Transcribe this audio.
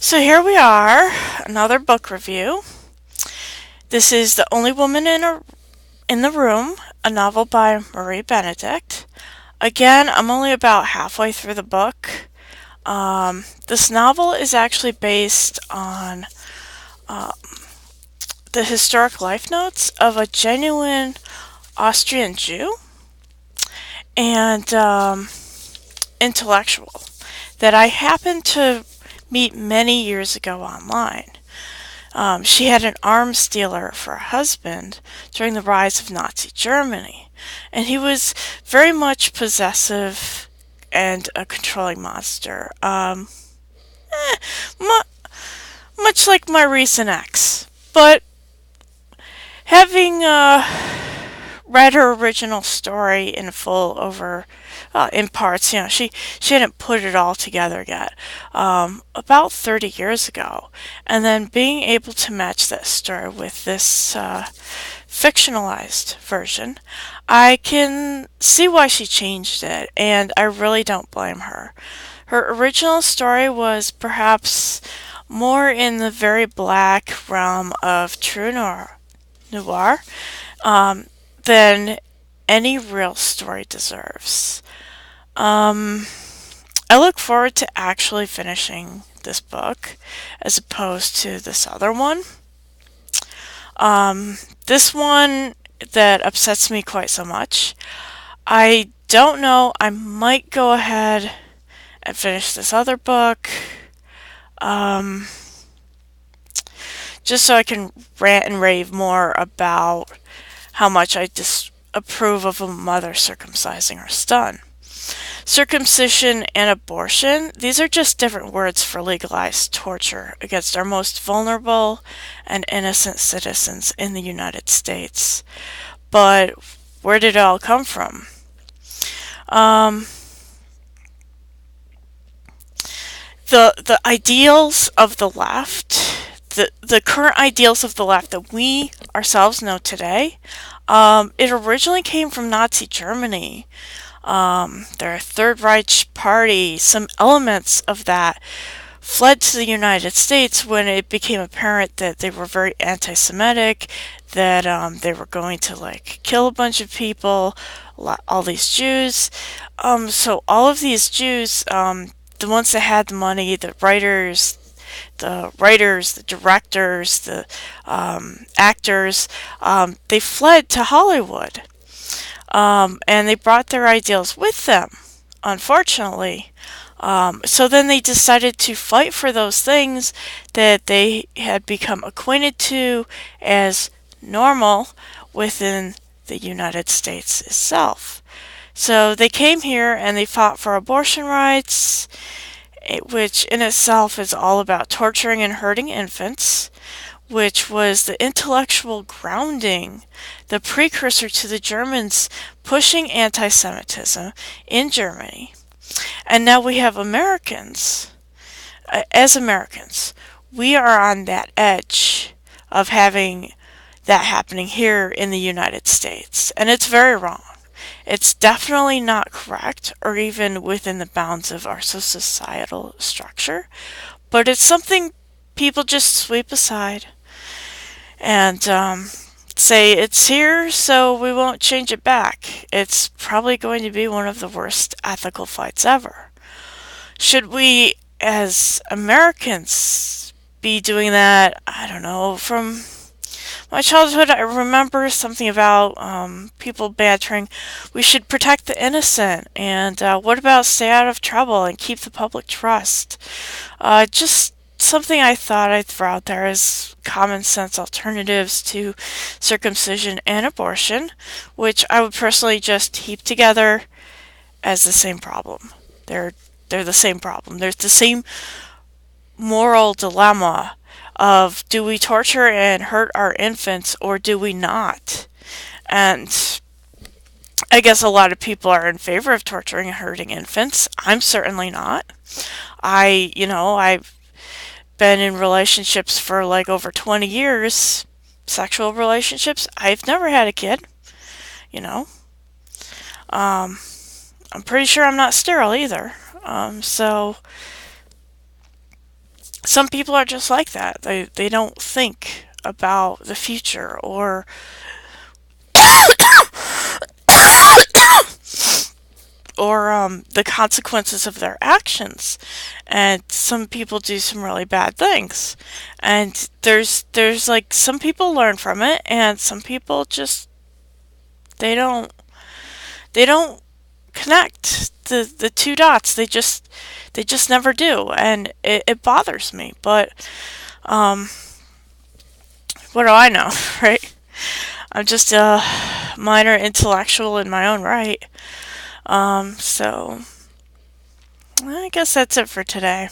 So here we are, another book review. This is The Only Woman in the Room, a novel by Marie Benedict. Again, I'm only about halfway through the book. This novel is actually based on uh, the historic life notes of a genuine Austrian Jew and intellectual that I happened to meet many years ago online. She had an arms dealer for a husband during the rise of Nazi Germany, and he was very much possessive and a controlling monster. Eh, mu- Much like my recent ex. But having read her original story in full over in parts, she hadn't put it all together yet, about 30 years ago, and then being able to match that story with this fictionalized version, I can see why she changed it, and I really don't blame her. Her original story was perhaps more in the very black realm of true noir, um, than any real story deserves. Um, I look forward to actually finishing this book as opposed to this other one. This one that upsets me quite so much. I don't know, I might go ahead and finish this other book. Um, just so I can rant and rave more about how much I disapprove of a mother circumcising her son. Circumcision and abortion, these are just different words for legalized torture against our most vulnerable and innocent citizens in the United States. But where did it all come from? Um, the ideals of the left, the current ideals of the left that we ourselves know today, it originally came from Nazi Germany. Their Third Reich Party, some elements of that fled to the United States when it became apparent that they were very anti-Semitic, that they were going to like kill a bunch of people, all these Jews. So all of these Jews, the ones that had the money, the directors, the actors, they fled to Hollywood. And they brought their ideals with them, unfortunately. So then they decided to fight for those things that they had become acquainted to as normal within the United States itself. So they came here and they fought for abortion rights, which in itself is all about torturing and hurting infants, which was the intellectual grounding, the precursor to the Germans pushing anti Semitism in Germany. And now we have Americans. As Americans, we are on that edge of having that happening here in the United States. And it's very wrong. It's definitely not correct or even within the bounds of our societal structure, but it's something people just sweep aside and say it's here, so we won't change it back. It's probably going to be one of the worst ethical fights ever. Should we, as Americans, be doing that? I don't know. From my childhood, I remember something about people bantering, we should protect the innocent, and what about stay out of trouble and keep the public trust? Just something I thought I'd throw out there as common sense alternatives to circumcision and abortion, which I would personally just heap together as the same problem. They're they're the same problem. There's the same moral dilemma of do we torture and hurt our infants or do we not? And I guess a lot of people are in favor of torturing and hurting infants. I'm certainly not. I've been in relationships for like over 20 years, sexual relationships. I've never had a kid, you know. Um, I'm pretty sure I'm not sterile either. So some people are just like that. They don't think about the future or the consequences of their actions. And some people do some really bad things. And there's like some people learn from it, and some people just they don't they don't connect the two dots. They just never do, and it bothers me. But um, what do I know, right? I'm just a minor intellectual in my own right. So I guess that's it for today.